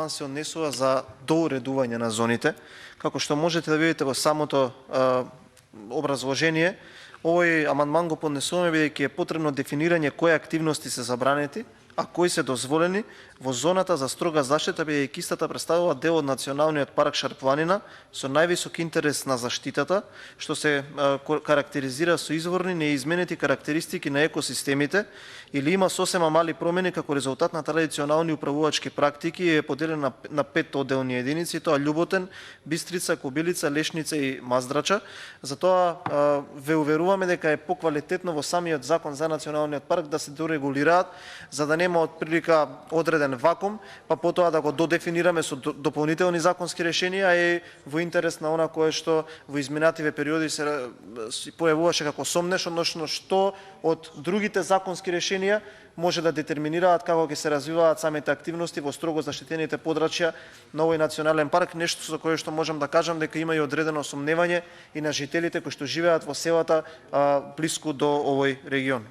се однесува за доуредување на зоните. Како што можете да видите во самото образложение, овој амандман го поднесуваме бидејќи е потребно дефинирање кои активности се забранети, а кои се дозволени во зоната за строга заштита, бидејќи истата представува дел од Националниот парк Шарпланина со највисок интерес на заштитата, што се карактеризира со изворни неизменети карактеристики на екосистемите или има сосема мали промени како резултат на традиционални управувачки практики и е поделена на 5 одделни единици, тоа Љуботен, Бистрица, Кобилица, Лешница и Маздрача. Затоа ве уверуваме дека е поквалитетно во самиот закон за Националниот парк да се дорегулираат, за да нема од прилика одреден вакуум, па потоа да го додефинираме со дополнителни законски решенија и во интерес на она кое што во изминативе периоди се појавуваше како сомнеш, односно што од другите законски решенија може да детерминираат како ќе се развиваат самите активности во строго заштитените подрачја на овој национален парк, нешто со кое што можам да кажам дека има и одредено сомневање и на жителите кои што живеат во селата блиску до овој регион.